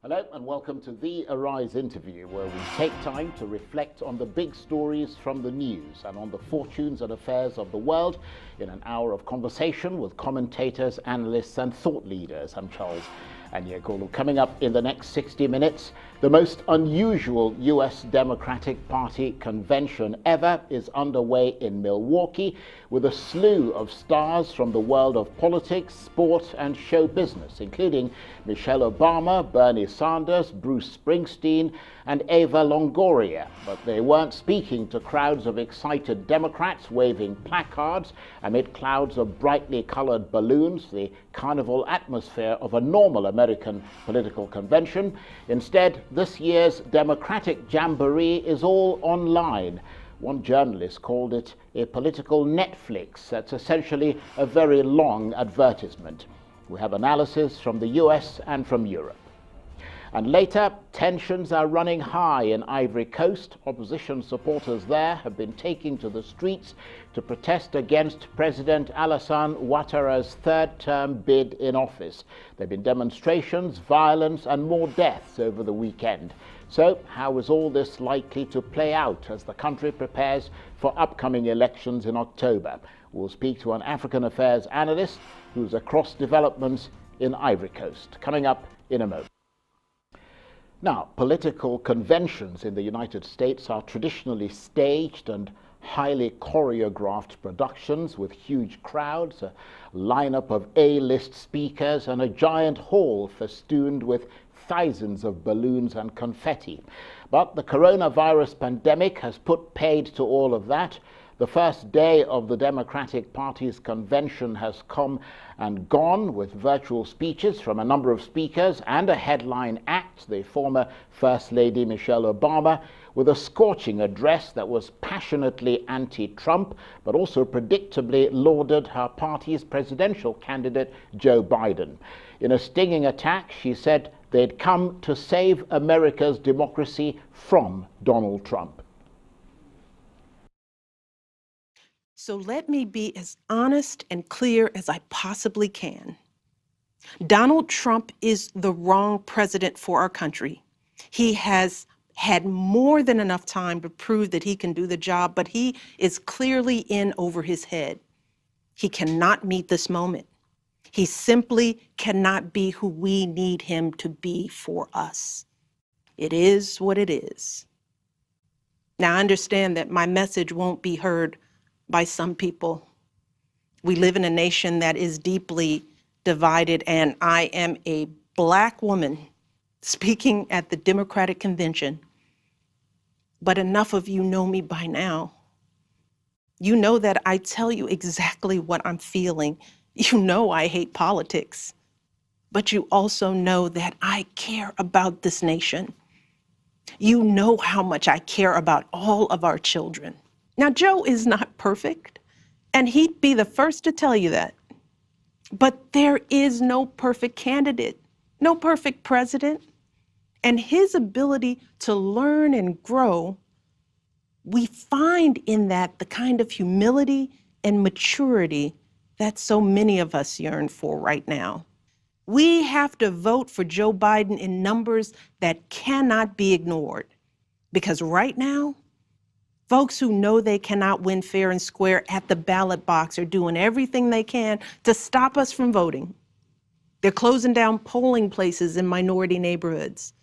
Hello and welcome to the Arise interview, where we take time to reflect on the big stories from the news and on the fortunes and affairs of the world in an hour of conversation with commentators, analysts and thought leaders. I'm Charles Anyekulu. Coming up in the next 60 minutes, the most unusual U.S. Democratic Party convention ever is underway in Milwaukee, with a slew of stars from the world of politics, sport and show business, including Michelle Obama, Bernie Sanders, Bruce Springsteen and Eva Longoria. But they weren't speaking to crowds of excited Democrats waving placards amid clouds of brightly colored balloons, the carnival atmosphere of a normal American political convention. Instead, this year's Democratic Jamboree is all online. One journalist called it a political Netflix. That's essentially a very long advertisement. We have analysis from the US and from Europe. And later, tensions are running high in Ivory Coast. Opposition supporters there have been taking to the streets to protest against President Alassane Ouattara's third-term bid in office. There have been demonstrations, violence and more deaths over the weekend. So how is all this likely to play out as the country prepares for upcoming elections in October? We'll speak to an African affairs analyst who's across developments in Ivory Coast. Coming up in a moment. Now, political conventions in the United States are traditionally staged and highly choreographed productions with huge crowds, a lineup of A-list speakers and a giant hall festooned with thousands of balloons and confetti. But the coronavirus pandemic has put paid to all of that. The first day of the Democratic Party's convention has come and gone, with virtual speeches from a number of speakers and a headline act, the former First Lady Michelle Obama, with a scorching address that was passionately anti-Trump, but also predictably lauded her party's presidential candidate, Joe Biden. In a stinging attack, she said they'd come to save America's democracy from Donald Trump. So let me be as honest and clear as I possibly can. Donald Trump is the wrong president for our country. He has had more than enough time to prove that he can do the job, but he is clearly in over his head. He cannot meet this moment. He simply cannot be who we need him to be for us. It is what it is. Now, I understand that my message won't be heard by some people. We live in a nation that is deeply divided, and I am a Black woman speaking at the Democratic Convention. But enough of you know me by now. You know that I tell you exactly what I'm feeling. You know I hate politics, but you also know that I care about this nation. You know how much I care about all of our children. Now, Joe is not perfect, and he'd be the first to tell you that. But there is no perfect candidate, no perfect president, and his ability to learn and grow, we find in that the kind of humility and maturity that so many of us yearn for right now. We have to vote for Joe Biden in numbers that cannot be ignored, because right now, folks who know they cannot win fair and square at the ballot box are doing everything they can to stop us from voting. They're closing down polling places in minority neighborhoods.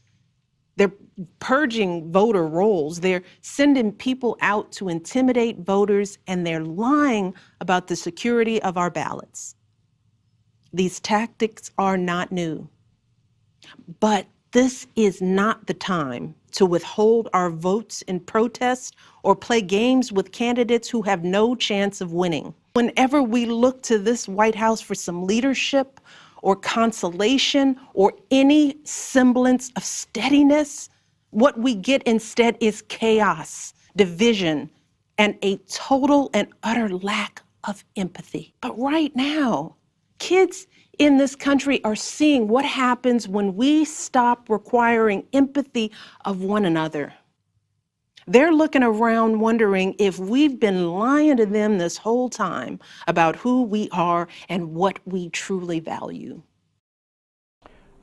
They're purging voter rolls. They're sending people out to intimidate voters, and they're lying about the security of our ballots. These tactics are not new, but this is not the time to withhold our votes in protest or play games with candidates who have no chance of winning. Whenever we look to this White House for some leadership or consolation or any semblance of steadiness, what we get instead is chaos, division, and a total and utter lack of empathy. But right now, kids in this country are seeing what happens when we stop requiring empathy of one another. They're looking around wondering if we've been lying to them this whole time about who we are and what we truly value.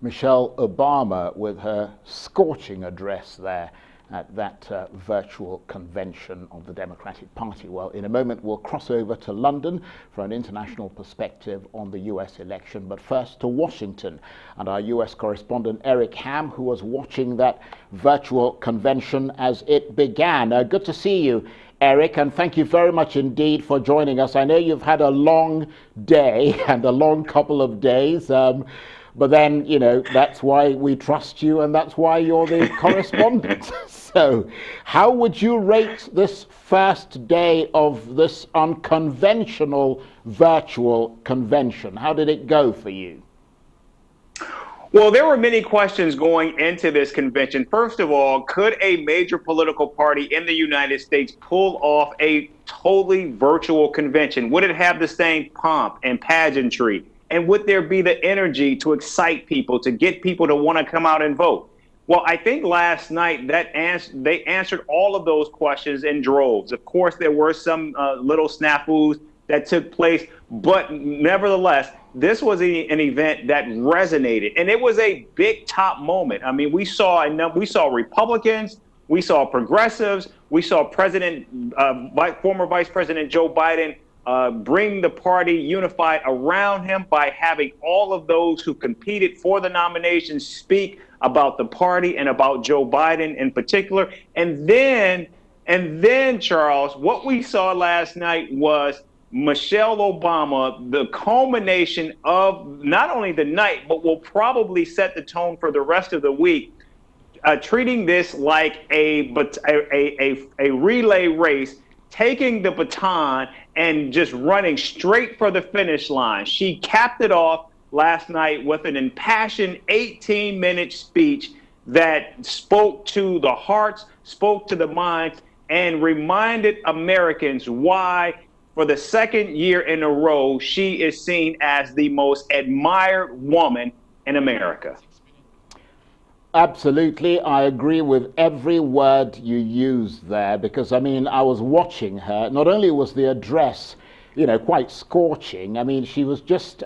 Michelle Obama with her scorching address there at that virtual convention of the Democratic Party. Well, in a moment, we'll cross over to London for an international perspective on the US election. But first to Washington and our US correspondent, Eric Ham, who was watching that virtual convention as it began. Good to see you, Eric, and thank you very much indeed for joining us. I know you've had a long day and a long couple of days. But then, you know, that's why we trust you and that's why you're the correspondent. So how would you rate this first day of this unconventional virtual convention? How did it go for you? Well, there were many questions going into this convention. First of all, could a major political party in the United States pull off a totally virtual convention? Would it have the same pomp and pageantry? And would there be the energy to excite people, to get people to want to come out and vote? Well, I think last night they answered all of those questions in droves. Of course, there were some little snafus that took place, but nevertheless, this was an event that resonated, and it was a big top moment. I mean, we saw Republicans, we saw progressives, we saw former Vice President Joe Biden bring the party unified around him by having all of those who competed for the nomination speak about the party and about Joe Biden in particular. And then, Charles, what we saw last night was Michelle Obama, the culmination of not only the night, but will probably set the tone for the rest of the week, treating this like a relay race, taking the baton and just running straight for the finish line. She capped it off last night with an impassioned 18-minute speech that spoke to the hearts, spoke to the minds, and reminded Americans why, for the second year in a row, she is seen as the most admired woman in America. Absolutely. I agree with every word you used there, because, I mean, I was watching her. Not only was the address, you know, quite scorching, I mean,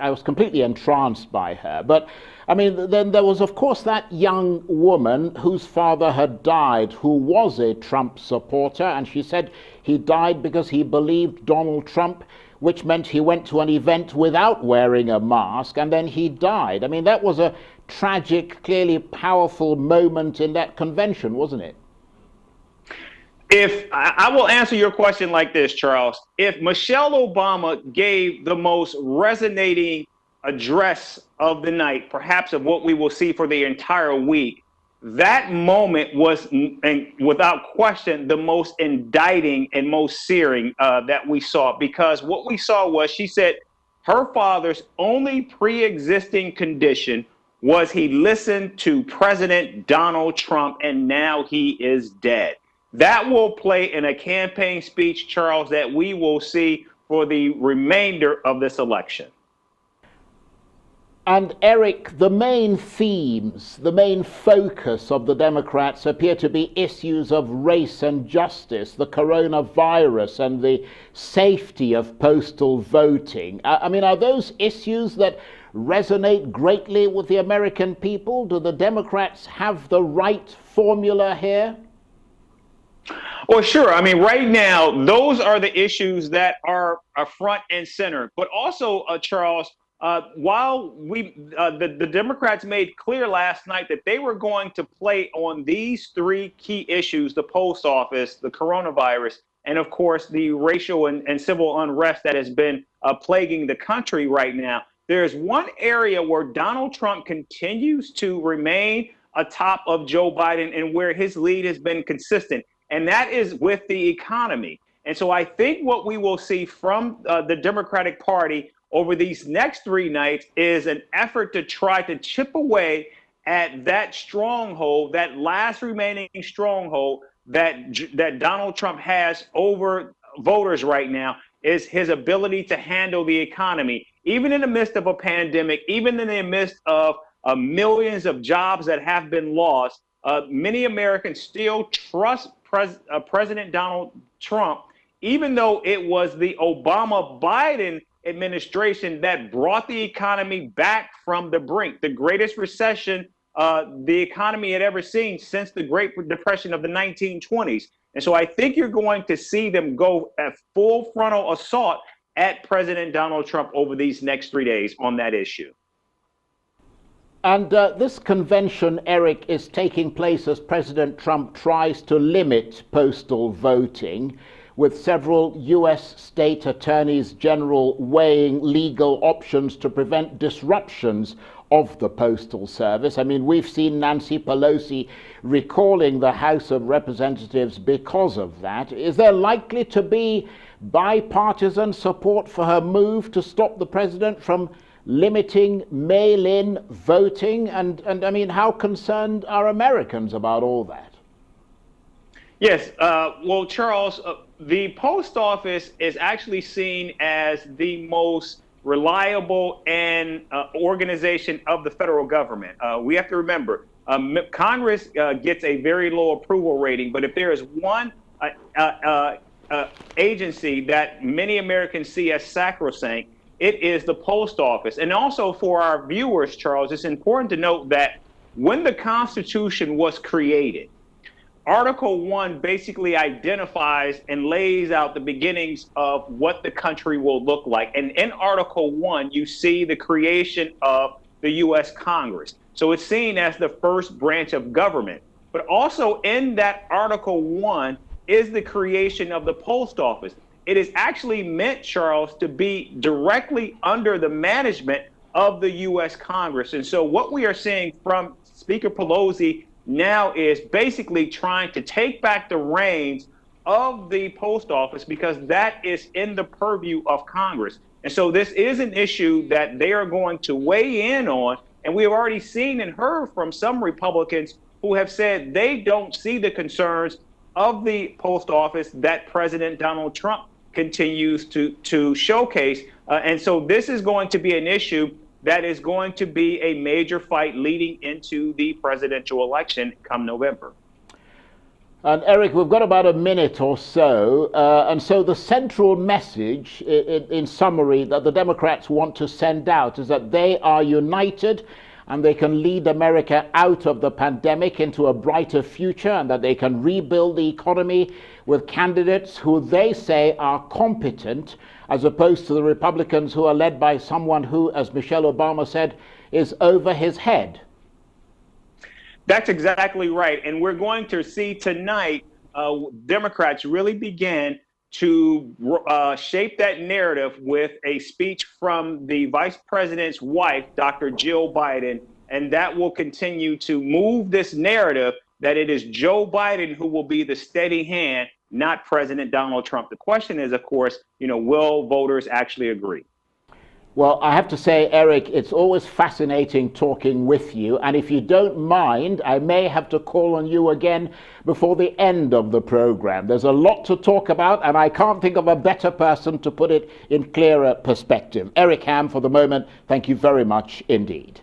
I was completely entranced by her. But, I mean, then there was, of course, that young woman whose father had died, who was a Trump supporter, and she said he died because he believed Donald Trump, which meant he went to an event without wearing a mask, and then he died. I mean, that was a tragic, clearly powerful moment in that convention, wasn't it? If I will answer your question like this, Charles, if Michelle Obama gave the most resonating address of the night, perhaps of what we will see for the entire week, that moment was, and without question, the most indicting and most searing that we saw, because what we saw was, she said her father's only pre-existing condition was he listened to President Donald Trump, and now he is dead. That will play in a campaign speech, Charles, that we will see for the remainder of this election. And Eric, the main themes, the main focus of the Democrats appear to be issues of race and justice, the coronavirus and the safety of postal voting. I mean, are those issues that resonate greatly with the American people? Do the Democrats have the right formula here? Well, sure. I mean, right now, those are the issues that are front and center. But also, Charles, while the Democrats made clear last night that they were going to play on these three key issues, the post office, the coronavirus, and of course, the racial and civil unrest that has been plaguing the country right now, there's one area where Donald Trump continues to remain atop of Joe Biden and where his lead has been consistent, and that is with the economy. And so I think what we will see from the Democratic Party over these next three nights is an effort to try to chip away at that stronghold, that last remaining stronghold that Donald Trump has over voters right now, is his ability to handle the economy. Even in the midst of a pandemic, even in the midst of millions of jobs that have been lost, many Americans still trust President Donald Trump, even though it was the Obama-Biden administration that brought the economy back from the brink, the greatest recession the economy had ever seen since the Great Depression of the 1920s. And so I think you're going to see them go at full frontal assault at President Donald Trump over these next 3 days on that issue. And this convention, Eric, is taking place as President Trump tries to limit postal voting, with several U.S. state attorneys general weighing legal options to prevent disruptions of the Postal Service. I mean, we've seen Nancy Pelosi recalling the House of Representatives because of that. Is there likely to be bipartisan support for her move to stop the president from limiting mail-in voting? And I mean, how concerned are Americans about all that? Yes, well, Charles, the post office is actually seen as the most reliable and organization of the federal government. We have to remember, Congress gets a very low approval rating, but if there is one agency that many Americans see as sacrosanct, it is the post office. And also for our viewers, Charles, it's important to note that when the Constitution was created, Article 1 basically identifies and lays out the beginnings of what the country will look like. And in Article 1, you see the creation of the U.S. Congress. So it's seen as the first branch of government. But also in that Article 1 is the creation of the post office. It is actually meant, Charles, to be directly under the management of the U.S. Congress. And so what we are seeing from Speaker Pelosi now is basically trying to take back the reins of the post office, because that is in the purview of Congress. And so this is an issue that they are going to weigh in on. And we have already seen and heard from some Republicans who have said they don't see the concerns of the post office that President Donald Trump continues to showcase. And so this is going to be an issue that is going to be a major fight leading into the presidential election come November. And Eric, we've got about a minute or so. And so the central message, in summary, that the Democrats want to send out is that they are united and they can lead America out of the pandemic into a brighter future, and that they can rebuild the economy with candidates who they say are competent, as opposed to the Republicans who are led by someone who, as Michelle Obama said, is over his head. That's exactly right. And we're going to see tonight Democrats really begin to shape that narrative with a speech from the vice president's wife, Dr. Jill Biden. And that will continue to move this narrative that it is Joe Biden who will be the steady hand, not President Donald Trump. The question is, of course, will voters actually agree? Well, I have to say, Eric, it's always fascinating talking with you. And if you don't mind, I may have to call on you again before the end of the program. There's a lot to talk about, and I can't think of a better person to put it in clearer perspective. Eric Ham, for the moment, thank you very much indeed.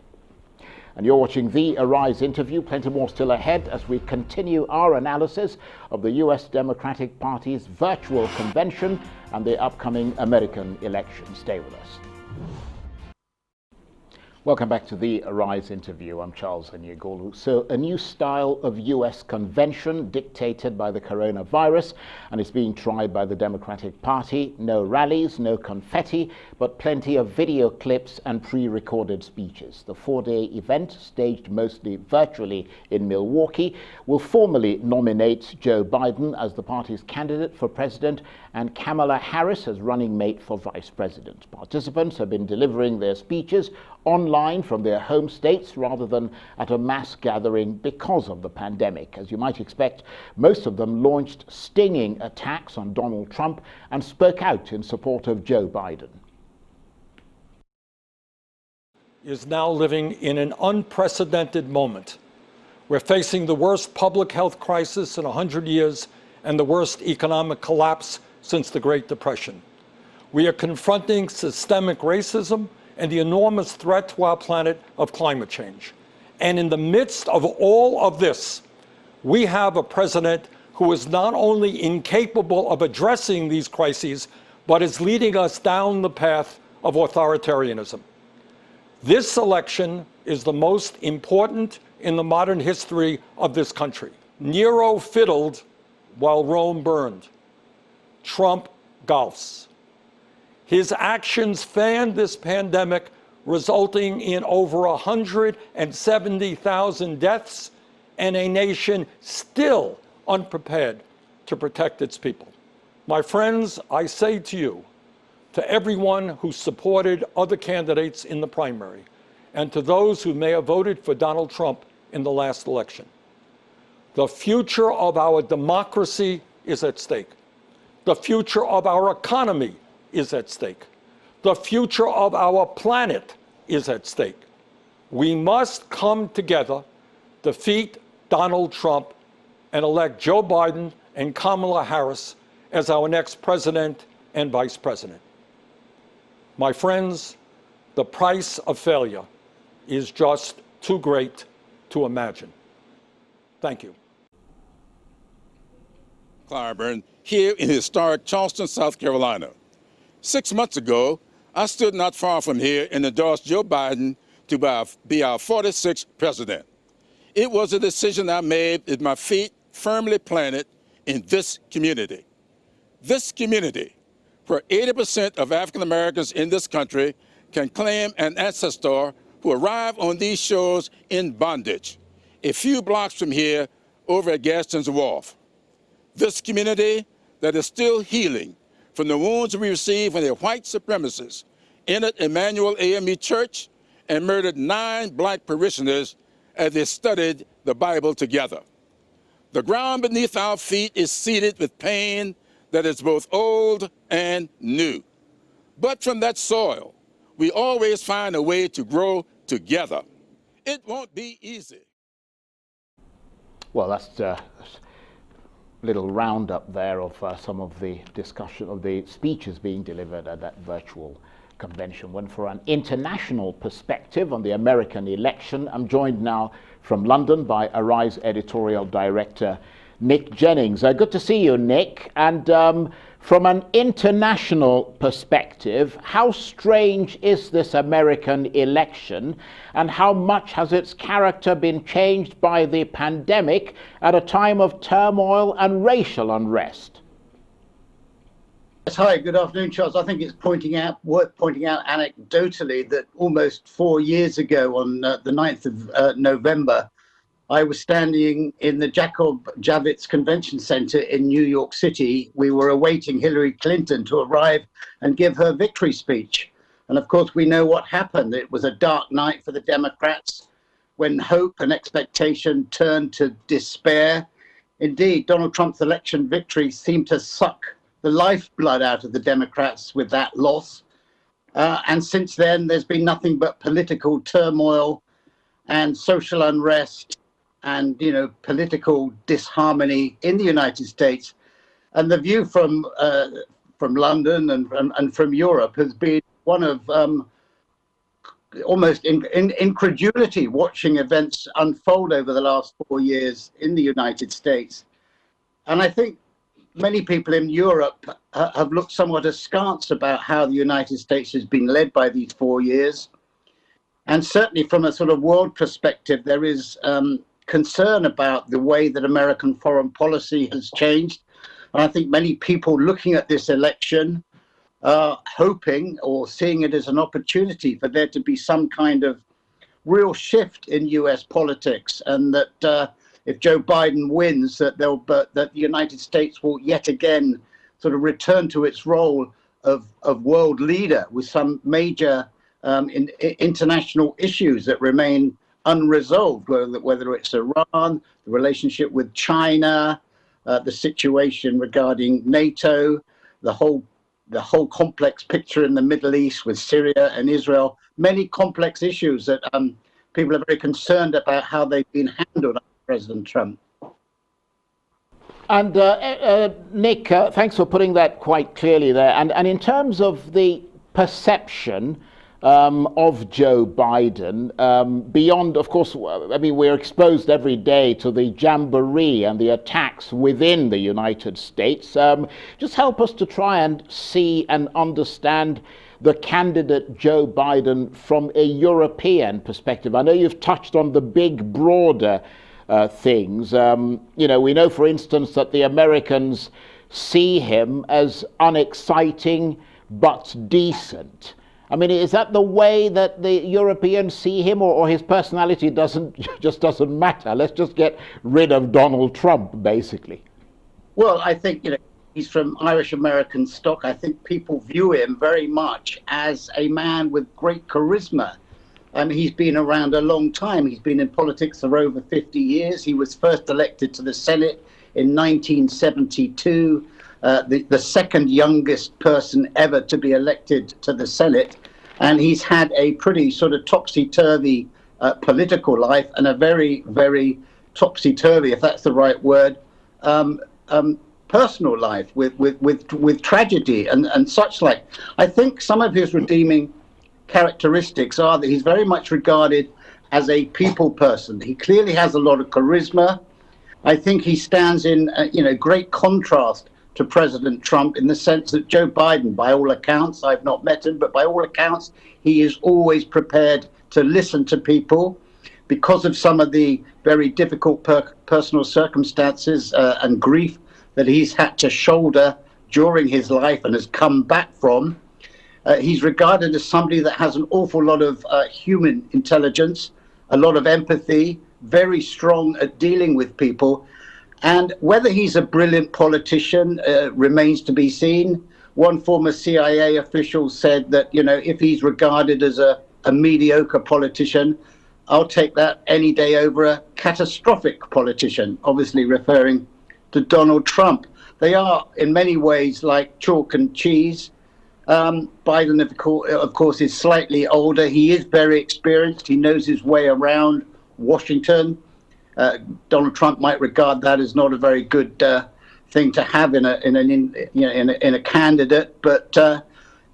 And you're watching the Arise interview. Plenty more still ahead as we continue our analysis of the U.S. Democratic Party's virtual convention and the upcoming American election. Stay with us. Welcome back to the Arise interview. I'm Charles Aniagolu. So a new style of U.S. convention dictated by the coronavirus, and it's being tried by the Democratic Party. No rallies, no confetti, but plenty of video clips and pre-recorded speeches. The 4-day event, staged mostly virtually in Milwaukee, will formally nominate Joe Biden as the party's candidate for president and Kamala Harris as running mate for vice president. Participants have been delivering their speeches online from their home states rather than at a mass gathering because of the pandemic. As you might expect, most of them launched stinging attacks on Donald Trump and spoke out in support of Joe Biden. Is now living in an unprecedented moment. We're facing the worst public health crisis in 100 years and the worst economic collapse since the Great Depression. We are confronting systemic racism and the enormous threat to our planet of climate change. And in the midst of all of this, we have a president who is not only incapable of addressing these crises, but is leading us down the path of authoritarianism. This election is the most important in the modern history of this country. Nero fiddled while Rome burned. Trump golfs. His actions fanned this pandemic, resulting in over 170,000 deaths and a nation still unprepared to protect its people. My friends, I say to you, to everyone who supported other candidates in the primary, and to those who may have voted for Donald Trump in the last election, the future of our democracy is at stake. The future of our economy is at stake. The future of our planet is at stake. We must come together, defeat Donald Trump, and elect Joe Biden and Kamala Harris as our next president and vice president. My friends, the price of failure is just too great to imagine. Thank you. Clyburn, here in historic Charleston, South Carolina. 6 months ago, I stood not far from here and endorsed Joe Biden to be our 46th president. It was a decision I made with my feet firmly planted in this community. This community, where 80% of African Americans in this country can claim an ancestor who arrived on these shores in bondage, a few blocks from here over at Gaston's Wharf. This community that is still healing from the wounds we received when the white supremacists entered Emmanuel AME Church and murdered 9 black parishioners as they studied the Bible together. The ground beneath our feet is seeded with pain that is both old and new. But from that soil, we always find a way to grow together. It won't be easy. Well, that's a little roundup there of some of the discussion of the speeches being delivered at that virtual convention. One for an international perspective on the American election. I'm joined now from London by Arise editorial director Nick Jennings. Good to see you, Nick. And from an international perspective, how strange is this American election, and how much has its character been changed by the pandemic at a time of turmoil and racial unrest? Yes, hi, good afternoon, Charles. I think it's worth pointing out anecdotally that almost 4 years ago on the 9th of November, I was standing in the Jacob Javits Convention Center in New York City. We were awaiting Hillary Clinton to arrive and give her victory speech. And of course, we know what happened. It was a dark night for the Democrats when hope and expectation turned to despair. Indeed, Donald Trump's election victory seemed to suck the lifeblood out of the Democrats with that loss. And since then, there's been nothing but political turmoil and social unrest and, political disharmony in the United States. And the view from London and from Europe has been one of almost incredulity, watching events unfold over the last 4 years in the United States. And I think many people in Europe have looked somewhat askance about how the United States has been led by these 4 years. And certainly from a sort of world perspective, there is concern about the way that American foreign policy has changed. And I think many people looking at this election are hoping or seeing it as an opportunity for there to be some kind of real shift in US politics, and that if Joe Biden wins, that the United States will yet again sort of return to its role of world leader with some major international issues that remain unresolved, whether it's Iran, the relationship with China, the situation regarding NATO, the whole complex picture in the Middle East with Syria and Israel, many complex issues that people are very concerned about how they've been handled under President Trump. And Nick, thanks for putting that quite clearly there. And in terms of the perception of Joe Biden, beyond, of course, I mean, we're exposed every day to the jamboree and the attacks within the United States. Just help us to try and see and understand the candidate Joe Biden from a European perspective? I know you've touched on the big, broader things. We know, for instance, that the Americans see him as unexciting but decent. I mean, is that the way that the Europeans see him, or his personality just doesn't matter? Let's just get rid of Donald Trump, basically. Well, I think, he's from Irish American stock. I think people view him very much as a man with great charisma. He's been around a long time. He's been in politics for over 50 years. He was first elected to the Senate in 1972, the second youngest person ever to be elected to the Senate. And he's had a pretty sort of topsy-turvy political life, and a very, very topsy-turvy, if that's the right word, personal life with tragedy and such like. I think some of his redeeming characteristics are that he's very much regarded as a people person. He clearly has a lot of charisma. I think he stands in great contrast to President Trump, in the sense that Joe Biden, by all accounts, I've not met him, but by all accounts, he is always prepared to listen to people. Because of some of the very difficult personal circumstances and grief that he's had to shoulder during his life and has come back from, he's regarded as somebody that has an awful lot of human intelligence, a lot of empathy, very strong at dealing with people. And whether he's a brilliant politician remains to be seen. One former CIA official said that, if he's regarded as a mediocre politician, I'll take that any day over a catastrophic politician, obviously referring to Donald Trump. They are in many ways like chalk and cheese. Biden, of course, is slightly older. He is very experienced. He knows his way around Washington. Donald Trump might regard that as not a very good thing to have in a candidate. But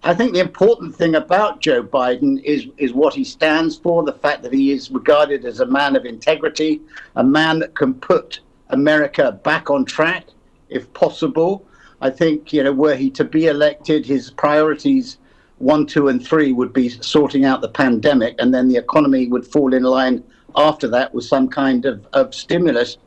I think the important thing about Joe Biden is what he stands for, the fact that he is regarded as a man of integrity, a man that can put America back on track, if possible. I think, were he to be elected, his priorities 1, 2, and 3 would be sorting out the pandemic, and then the economy would fall in line after that with some kind of stimulus.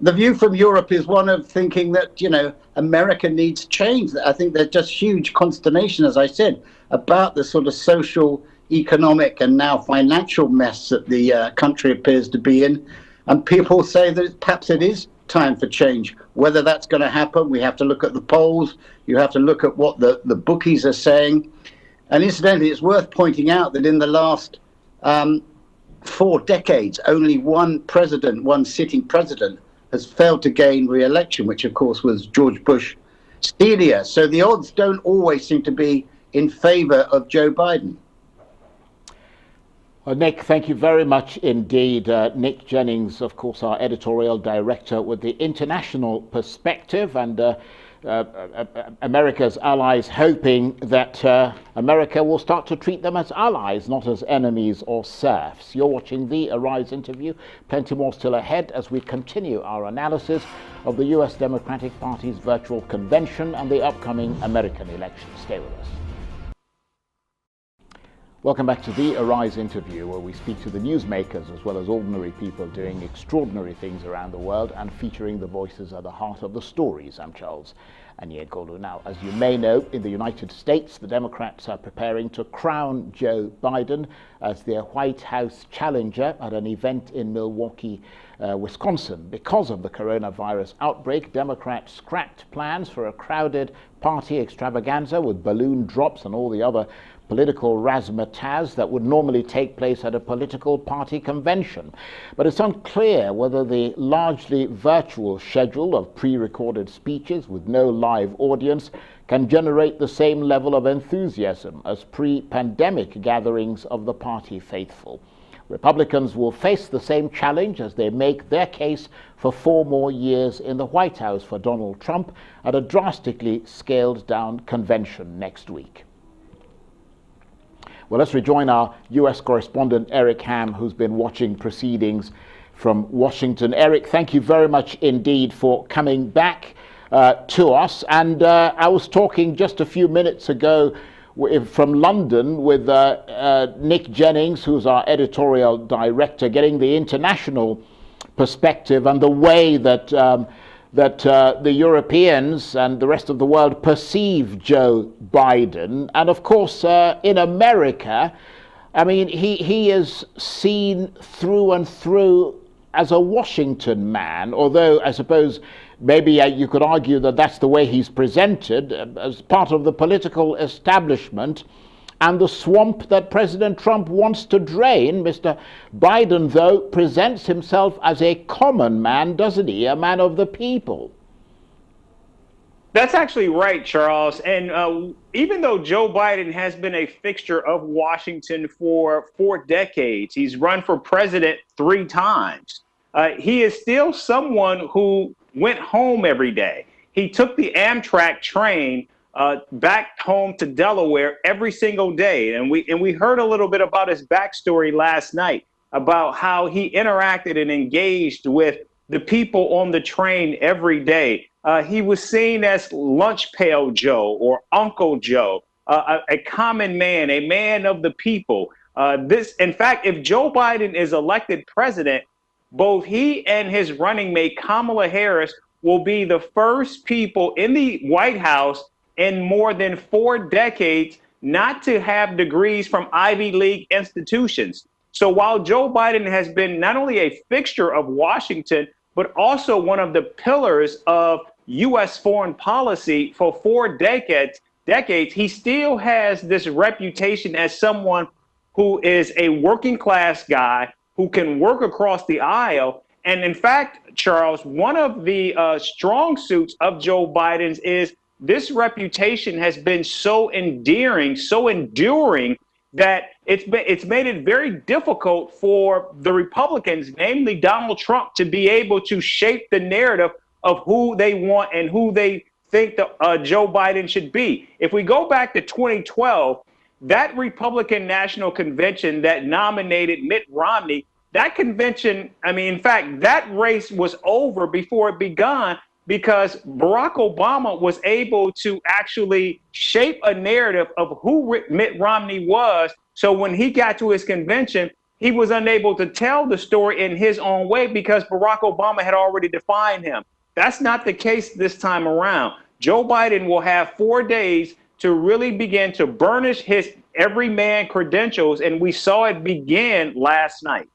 The view from Europe is one of thinking that, America needs change. I think there's just huge consternation, as I said, about the sort of social, economic, and now financial mess that the country appears to be in. And people say that perhaps it is time for change. Whether that's going to happen, we have to look at the polls. You have to look at what the bookies are saying. And incidentally, it's worth pointing out that in the last 4 decades, only one sitting president, has failed to gain re-election, which of course was George Bush Sr. So the odds don't always seem to be in favor of Joe Biden. Nick, thank you very much indeed. Nick Jennings, of course, our editorial director with the international perspective, and America's allies hoping that America will start to treat them as allies, not as enemies or serfs. You're watching the Arise interview. Plenty more still ahead as we continue our analysis of the U.S. Democratic Party's virtual convention and the upcoming American election. Stay with us. Welcome back to the Arise interview, where we speak to the newsmakers as well as ordinary people doing extraordinary things around the world and featuring the voices at the heart of the stories. I'm Charles Anyegolu. Now, as you may know, in the United States, the Democrats are preparing to crown Joe Biden as their White House challenger at an event in Milwaukee, Wisconsin. Because of the coronavirus outbreak, Democrats scrapped plans for a crowded party extravaganza with balloon drops and all the other political razzmatazz that would normally take place at a political party convention. But it's unclear whether the largely virtual schedule of pre-recorded speeches with no live audience can generate the same level of enthusiasm as pre-pandemic gatherings of the party faithful. Republicans will face the same challenge as they make their case for 4 more years in the White House for Donald Trump at a drastically scaled-down convention next week. Well, let's rejoin our U.S. correspondent, Eric Ham, who's been watching proceedings from Washington. Eric, thank you very much indeed for coming back to us. And I was talking just a few minutes ago from London with Nick Jennings, who's our editorial director, getting the international perspective and the way that the Europeans and the rest of the world perceive Joe Biden. And of course, in America, I mean, he is seen through and through as a Washington man, although I suppose maybe you could argue that that's the way he's presented as part of the political establishment and the swamp that President Trump wants to drain. Mr. Biden, though, presents himself as a common man, doesn't he? A man of the people. That's actually right, Charles. And even though Joe Biden has been a fixture of Washington for 4 decades, he's run for president 3 times, he is still someone who went home every day. He took the Amtrak train back home to Delaware every single day. And we heard a little bit about his backstory last night, about how he interacted and engaged with the people on the train every day. He was seen as Lunch Pail Joe or Uncle Joe, a common man, a man of the people. In fact, if Joe Biden is elected president, both he and his running mate Kamala Harris will be the first people in the White House in more than 4 decades not to have degrees from Ivy League institutions. So while Joe Biden has been not only a fixture of Washington, but also one of the pillars of U.S. foreign policy for 4 decades, he still has this reputation as someone who is a working class guy who can work across the aisle. And in fact, Charles, one of the strong suits of Joe Biden's is this reputation has been so endearing, so enduring, that it's made it very difficult for the Republicans, namely Donald Trump, to be able to shape the narrative of who they want and who they think Joe Biden should be. If we go back to 2012, that Republican National Convention that nominated Mitt Romney, that convention, I mean, in fact, that race was over before it began, because Barack Obama was able to actually shape a narrative of who Mitt Romney was. So when he got to his convention, he was unable to tell the story in his own way because Barack Obama had already defined him. That's not the case this time around. Joe Biden will have 4 days to really begin to burnish his everyman credentials, and we saw it begin last night.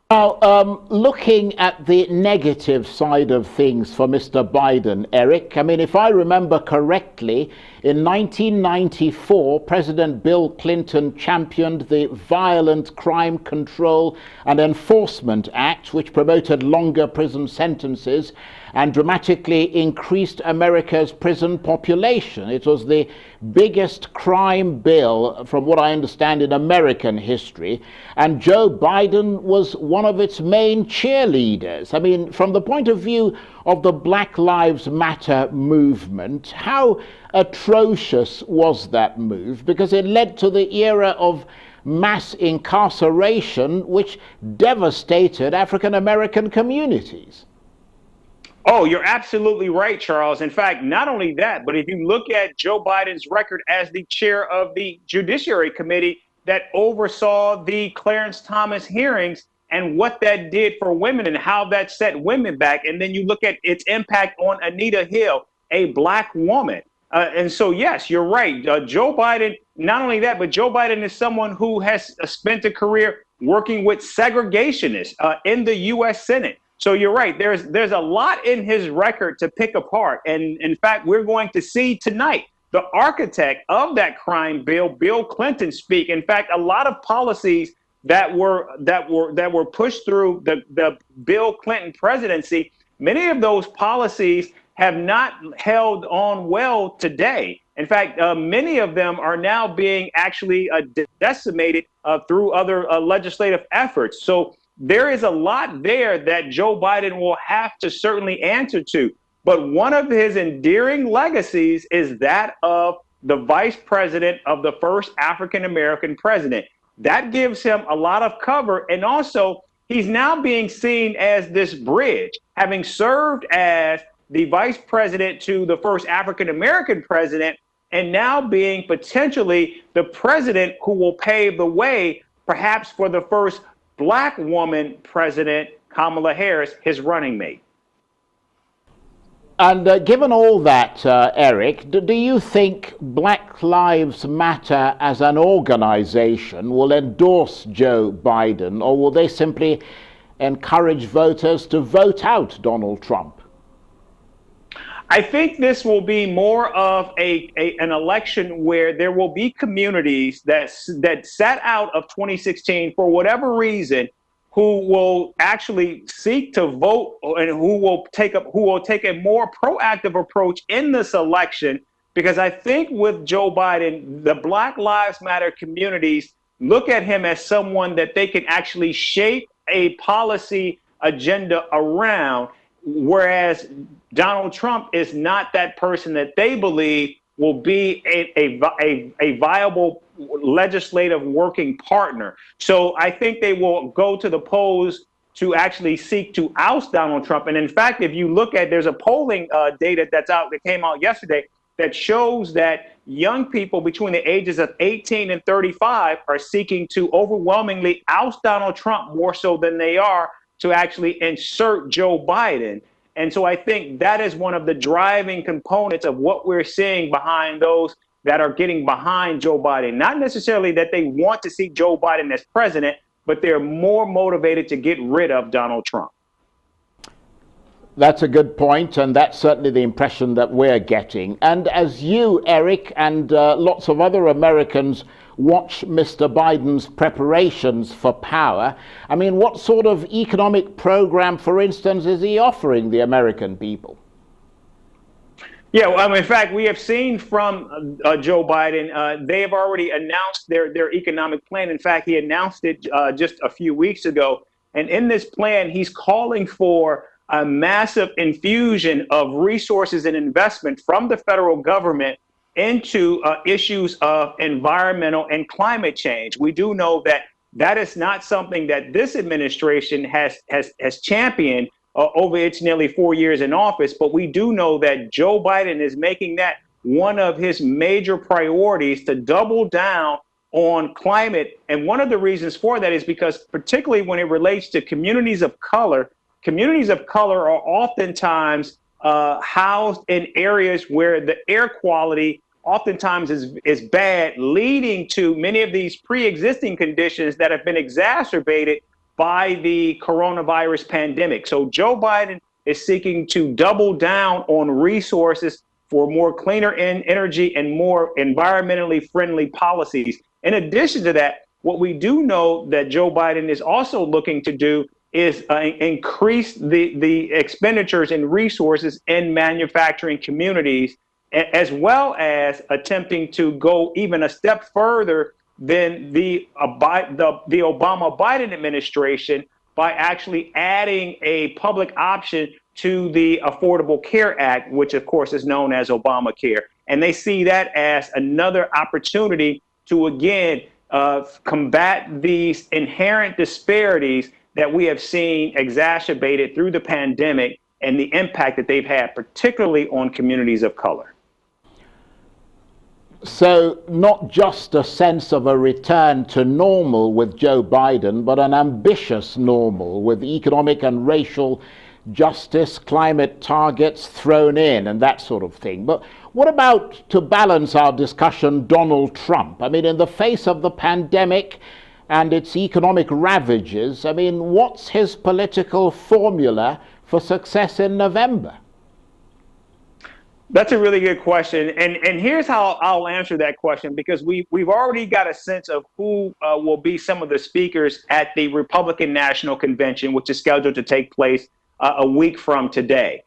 Now, looking at the negative side of things for Mr. Biden, Eric, I mean, if I remember correctly, in 1994, President Bill Clinton championed the Violent Crime Control and Enforcement Act, which promoted longer prison sentences and dramatically increased America's prison population. It was the biggest crime bill, from what I understand, in American history. And Joe Biden was one of its main cheerleaders. I mean, from the point of view of the Black Lives Matter movement, how atrocious was that move? Because it led to the era of mass incarceration, which devastated African American communities. Oh, you're absolutely right, Charles. In fact, not only that, but if you look at Joe Biden's record as the chair of the Judiciary Committee that oversaw the Clarence Thomas hearings and what that did for women and how that set women back, and then you look at its impact on Anita Hill, a Black woman. And so, yes, you're right. Joe Biden, not only that, but Joe Biden is someone who has spent a career working with segregationists in the U.S. Senate. So you're right. There's a lot in his record to pick apart. And in fact, we're going to see tonight the architect of that crime bill, Bill Clinton, speak. In fact, a lot of policies that were pushed through the Bill Clinton presidency, many of those policies have not held on well today. In fact, many of them are now being actually decimated through other legislative efforts. So there is a lot there that Joe Biden will have to certainly answer to. But one of his endearing legacies is that of the vice president of the first African-American president. That gives him a lot of cover. And also, he's now being seen as this bridge, having served as the vice president to the first African-American president. and now being potentially the president who will pave the way, perhaps for the first Black woman president, Kamala Harris, his running mate. And given all that, Eric, do you think Black Lives Matter as an organization will endorse Joe Biden, or will they simply encourage voters to vote out Donald Trump? I think this will be more of an election where there will be communities that sat out of 2016 for whatever reason, who will actually seek to vote and who will take a more proactive approach in this election. Because I think with Joe Biden, the Black Lives Matter communities look at him as someone that they can actually shape a policy agenda around, whereas Donald Trump is not that person that they believe will be a viable legislative working partner. So I think they will go to the polls to actually seek to oust Donald Trump. And in fact, if you look at, there's a polling data that came out yesterday that shows that young people between the ages of 18 and 35 are seeking to overwhelmingly oust Donald Trump more so than they are to actually insert Joe Biden. And so I think that is one of the driving components of what we're seeing behind those that are getting behind Joe Biden. Not necessarily that they want to see Joe Biden as president, but they're more motivated to get rid of Donald Trump. That's a good point, and that's certainly the impression that we're getting. And as you, Eric, and lots of other Americans watch Mr. Biden's preparations for power, I mean, what sort of economic program, for instance, is he offering the American people? Yeah, well, in fact, we have seen from Joe Biden, they have already announced their economic plan. In fact, he announced it just a few weeks ago. And in this plan, he's calling for a massive infusion of resources and investment from the federal government into issues of environmental and climate change. We do know that that is not something that this administration has championed over its nearly 4 years in office, but we do know that Joe Biden is making that one of his major priorities to double down on climate. And one of the reasons for that is because, particularly when it relates to communities of color are oftentimes housed in areas where the air quality oftentimes is bad, leading to many of these pre-existing conditions that have been exacerbated by the coronavirus pandemic. So Joe Biden is seeking to double down on resources for more cleaner energy and more environmentally friendly policies. In addition to that, what we do know that Joe Biden is also looking to do is increase the expenditures and resources in manufacturing communities, as well as attempting to go even a step further than the Obama-Biden administration by actually adding a public option to the Affordable Care Act, which of course is known as Obamacare. And they see that as another opportunity to, again, combat these inherent disparities that we have seen exacerbated through the pandemic and the impact that they've had, particularly on communities of color. So not just a sense of a return to normal with Joe Biden, but an ambitious normal with economic and racial justice, climate targets thrown in and that sort of thing. But what about, to balance our discussion, Donald Trump? I mean, in the face of the pandemic and its economic ravages, I mean, what's his political formula for success in November? That's a really good question. And here's how I'll answer that question, because we've already got a sense of who will be some of the speakers at the Republican National Convention, which is scheduled to take place a week from today.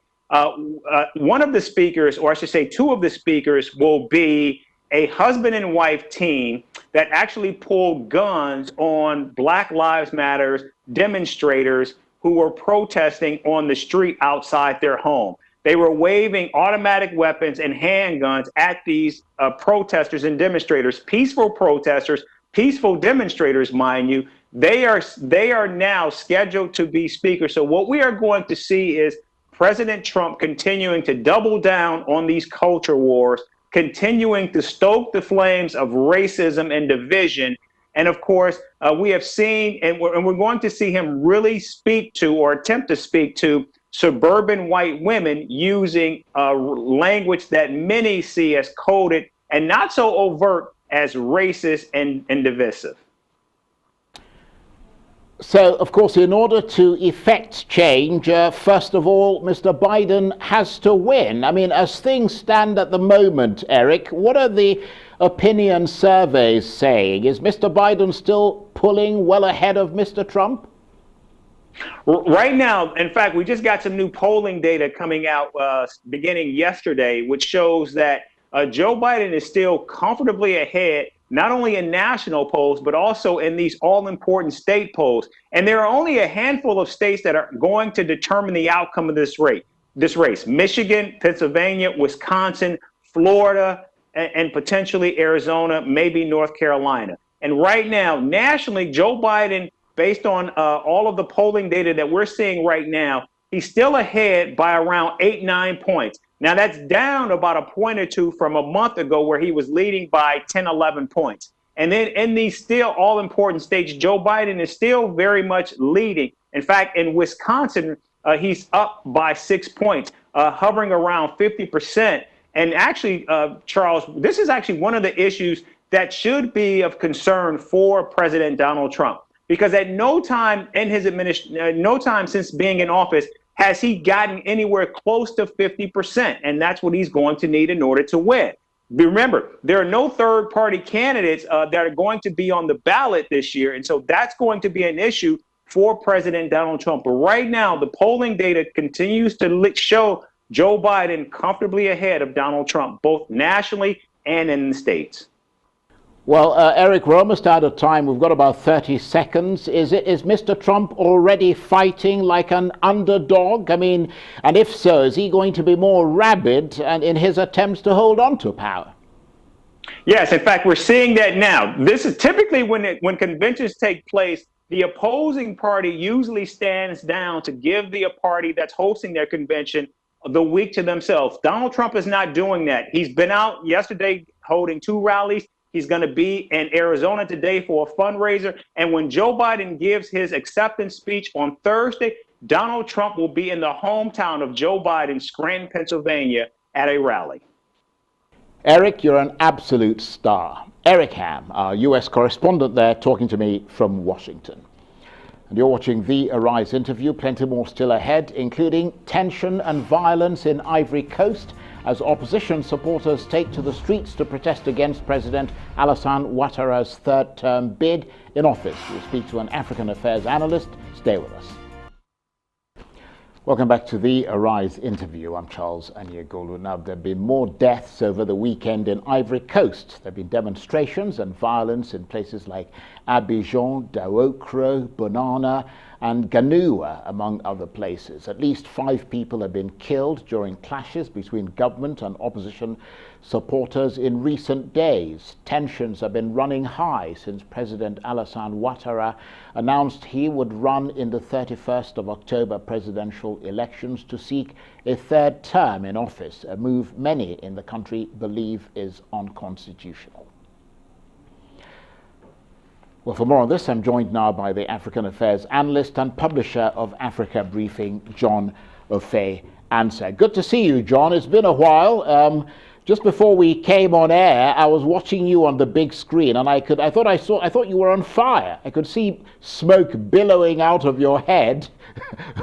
One of the speakers, or I should say two of the speakers, will be a husband and wife team that actually pulled guns on Black Lives Matter demonstrators who were protesting on the street outside their home. They were waving automatic weapons and handguns at these protesters and demonstrators, peaceful protesters, peaceful demonstrators, mind you. They are now scheduled to be speakers. So what we are going to see is President Trump continuing to double down on these culture wars, continuing to stoke the flames of racism and division. And of course, we have seen, and we're going to see him really speak to, or attempt to speak to, suburban white women using language that many see as coded and not so overt as racist and divisive. So, of course, in order to effect change, first of all, Mr. Biden has to win. I mean, as things stand at the moment, Eric, what are the opinion surveys saying? Is Mr. Biden still pulling well ahead of Mr. Trump? Right now, in fact, we just got some new polling data coming out beginning yesterday, which shows that Joe Biden is still comfortably ahead, not only in national polls, but also in these all-important state polls. And there are only a handful of states that are going to determine the outcome of this race. Michigan, Pennsylvania, Wisconsin, Florida, and potentially Arizona, maybe North Carolina. And right now, nationally, Joe Biden, based on all of the polling data that we're seeing right now, he's still ahead by around 8-9 points. Now, that's down about a point or two from a month ago where he was leading by 10-11 points. And then in these still all-important states, Joe Biden is still very much leading. In fact, in Wisconsin, he's up by 6 points, hovering around 50%. And actually, Charles, this is actually one of the issues that should be of concern for President Donald Trump. Because at no time in his administration, no time since being in office, has he gotten anywhere close to 50%. And that's what he's going to need in order to win. Remember, there are no third party candidates that are going to be on the ballot this year. And so that's going to be an issue for President Donald Trump. But right now, the polling data continues to show Joe Biden comfortably ahead of Donald Trump, both nationally and in the states. Well, Eric, we're almost out of time. We've got about 30 seconds. Is Mr. Trump already fighting like an underdog? I mean, and if so, is he going to be more rabid in his attempts to hold on to power? Yes, in fact, we're seeing that now. This is typically when conventions take place, the opposing party usually stands down to give the party that's hosting their convention the week to themselves. Donald Trump is not doing that. He's been out yesterday holding 2 rallies. He's going to be in Arizona today for a fundraiser. And when Joe Biden gives his acceptance speech on Thursday, Donald Trump will be in the hometown of Joe Biden, Scranton, Pennsylvania, at a rally. Eric, you're an absolute star. Eric Ham, our U.S. correspondent there, talking to me from Washington. And you're watching the Arise interview. Plenty more still ahead, including tension and violence in Ivory Coast as opposition supporters take to the streets to protest against President Alassane Ouattara's third-term bid in office. We'll speak to an African affairs analyst. Stay with us. Welcome back to the Arise interview. I'm Charles Anyegolu. Now, there have been more deaths over the weekend in Ivory Coast. There have been demonstrations and violence in places like Abidjan, Daokro, Banana, and Ganoua, among other places. At least 5 people have been killed during clashes between government and opposition supporters in recent days. Tensions have been running high since President Alassane Ouattara announced he would run in the 31st of October presidential elections to seek a third term in office, a move many in the country believe is unconstitutional. Well, for more on this, I'm joined now by the African Affairs analyst and publisher of Africa Briefing, John Ofe-Ansah. Good to see you, John. It's been a while. Just before we came on air, I was watching you on the big screen, and I thought you were on fire. I could see smoke billowing out of your head,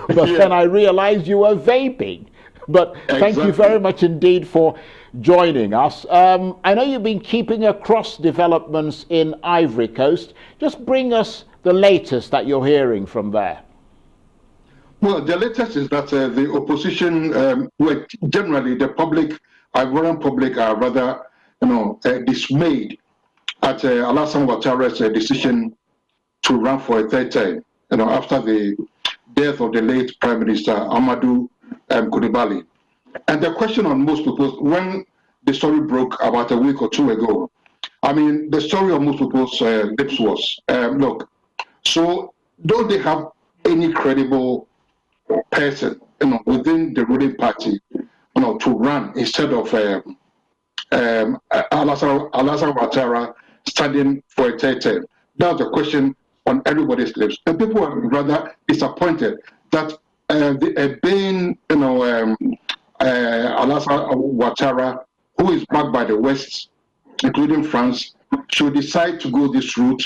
but then I realized you were vaping. But thank you very much indeed for joining us. I know you've been keeping across developments in Ivory Coast. Just bring us the latest that you're hearing from there. Well, the latest is that the opposition, generally the Ivorian public are rather, dismayed at Alassane Ouattara's decision to run for a third term. After the death of the late Prime Minister Amadou Coulibaly. And the question on most people, when the story broke about a week or 2 ago, the story on most people's lips was, look, so don't they have any credible person, within the ruling party, to run instead of Alassane Ouattara standing for a third term. That's the question on everybody's lips. And people are rather disappointed that Alassane Ouattara, who is backed by the West, including France, should decide to go this route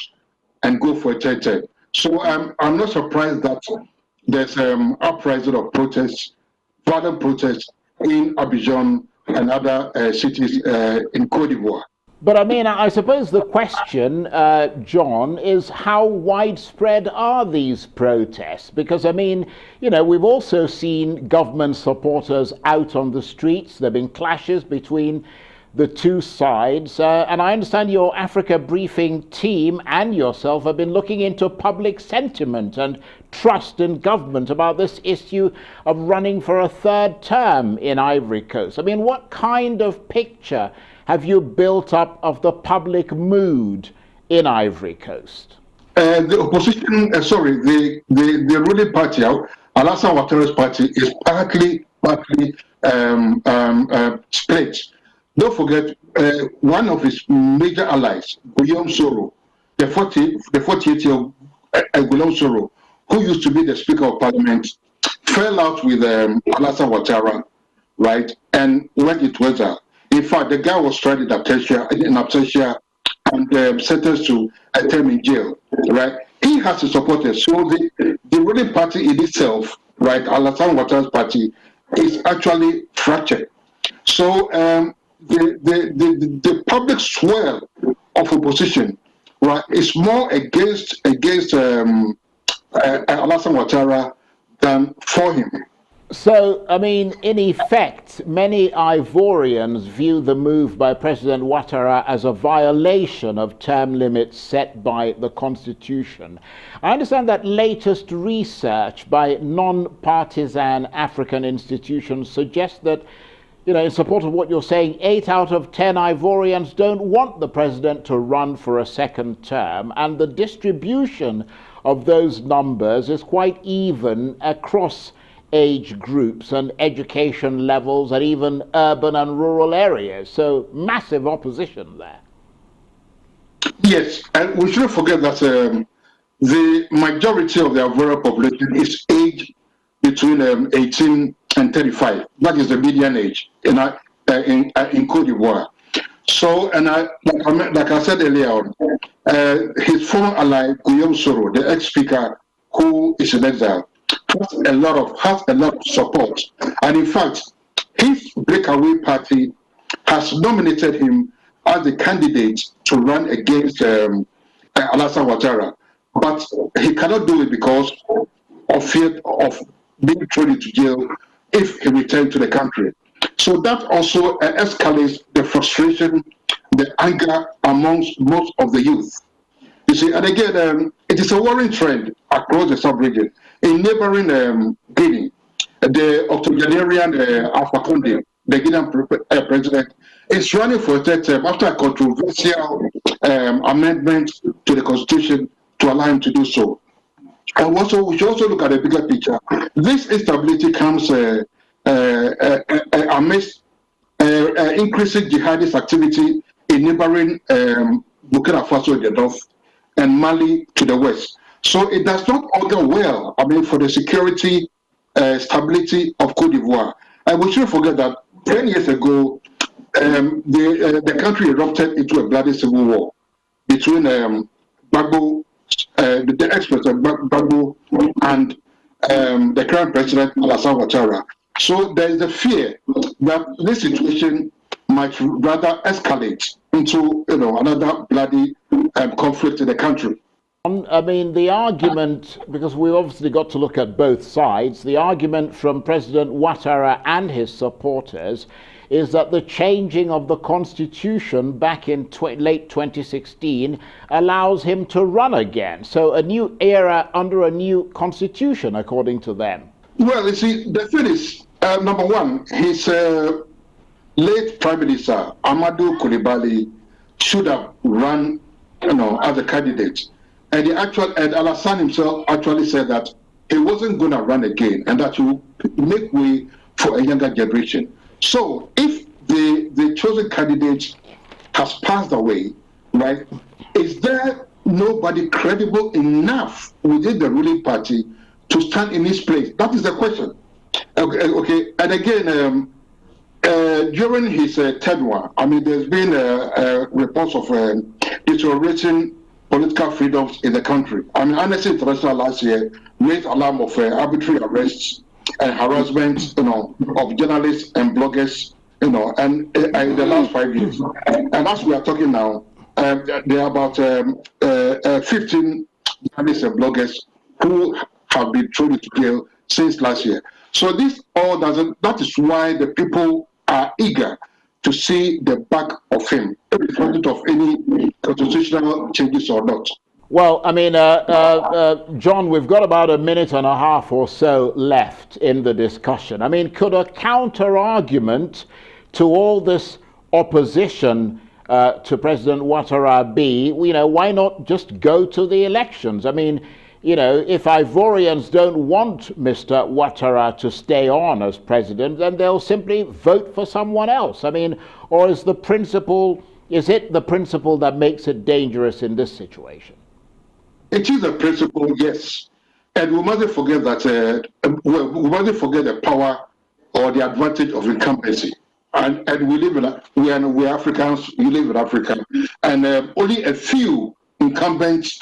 and go for a third term. So I'm not surprised that there's uprising of protests, violent protests in Abidjan and other cities in Côte d'Ivoire. But I mean, I suppose the question, John, is how widespread are these protests? Because, I mean, you know, we've also seen government supporters out on the streets. There have been clashes between the two sides. And I understand your Africa Briefing team and yourself have been looking into public sentiment and trust in government about this issue of running for a third term in Ivory Coast. I mean, what kind of picture have you built up of the public mood in Ivory Coast? The opposition, the ruling party, Alassane Ouattara's party, is partly split. Don't forget, one of his major allies, Guillaume Soro, the 48-year-old Guillaume Soro, who used to be the Speaker of Parliament, fell out with Alassane Ouattara, right, and went into exile. In fact, the guy was tried in absentia and sentenced to a term in jail, right? He has to support it. So the ruling party in itself, right, Alassane Ouattara's party, is actually fractured. So the public swell of opposition, right, is more against Alassane Ouattara than for him. So, I mean, in effect, many Ivorians view the move by President Ouattara as a violation of term limits set by the Constitution. I understand that latest research by non-partisan African institutions suggests that, you know, in support of what you're saying, 8 out of 10 Ivorians don't want the president to run for a second term, and the distribution of those numbers is quite even across age groups and education levels and even urban and rural areas. So massive opposition there. Yes, and we shouldn't forget that the majority of the Ivorian population is aged between 18 and 35. That is the median age in Côte d'Ivoire. So, and like I said earlier on, his former ally, Guillaume Soro, the ex-speaker who is in exile, has a lot of support. And in fact, his breakaway party has nominated him as the candidate to run against Alassane Ouattara. But he cannot do it because of fear of being thrown into jail if he returned to the country. So that also escalates the frustration, the anger amongst most of the youth. You see, and again, it is a worrying trend across the sub-region. In neighboring Guinea, the octogenarian Alpha Conde, the Guinean president, is running for a third term after a controversial amendment to the constitution to allow him to do so. And also, we should also look at the bigger picture. This instability comes amidst increasing jihadist activity in neighboring Burkina Faso in the north and Mali to the west. So it does not augur well, I mean, for the security, stability of Côte d'Ivoire. And we shouldn't forget that 10 years ago, the country erupted into a bloody civil war between Gbagbo, the ex-president Gbagbo, and the current president Alassane Ouattara. So there is a fear that this situation might rather escalate into, you know, another bloody conflict in the country. I mean, the argument, because we've obviously got to look at both sides, the argument from President Ouattara and his supporters is that the changing of the constitution back in late 2016 allows him to run again. So a new era under a new constitution, according to them. Well, you see, the thing is, number one, his late Prime Minister, Amadou Coulibaly, should have run, you know, as a candidate. And Alassane himself actually said that he wasn't going to run again and that he would make way for a younger generation. So if the chosen candidate has passed away, right? Is there nobody credible enough within the ruling party to stand in his place? That is the question. Okay. And again, during his tenure, I mean, there's been reports of deteriorating political freedoms in the country. I mean, Amnesty International last year raised alarm of arbitrary arrests and harassment, of journalists and bloggers, and in the last 5 years. And as we are talking now, there are about 15 journalists and bloggers who have been thrown into jail since last year. So this all doesn't. That is why the people are eager to see the back of him, irrespective of any constitutional changes or not. Well, I mean, John, we've got about a minute and a half or so left in the discussion. I mean, could a counter-argument to all this opposition to President Ouattara be, why not just go to the elections? I mean, if Ivorians don't want Mr. Ouattara to stay on as president, then they'll simply vote for someone else. I mean, or is it the principle that makes it dangerous in this situation? It is a principle, yes. And we mustn't forget that, we mustn't forget the power or the advantage of incumbency. And we're Africans, we live in Africa, and only a few incumbent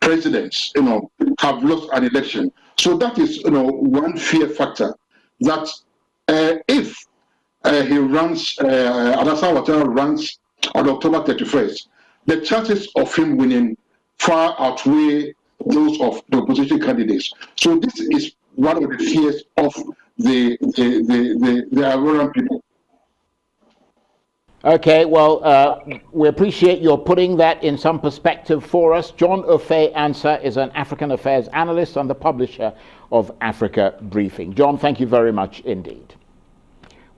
presidents, have lost an election. So that is, one fear factor, that if he runs, Alassane Ouattara runs on October 31st, the chances of him winning far outweigh those of the opposition candidates. So this is one of the fears of the Ivorian people. Okay, well, we appreciate your putting that in some perspective for us. John Ofe-Ansah is an African affairs analyst and the publisher of Africa Briefing. John, thank you very much indeed.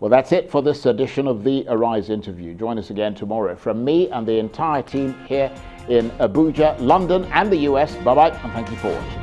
Well, that's it for this edition of the Arise interview. Join us again tomorrow. From me and the entire team here in Abuja, London, and the US, bye-bye, and thank you for watching.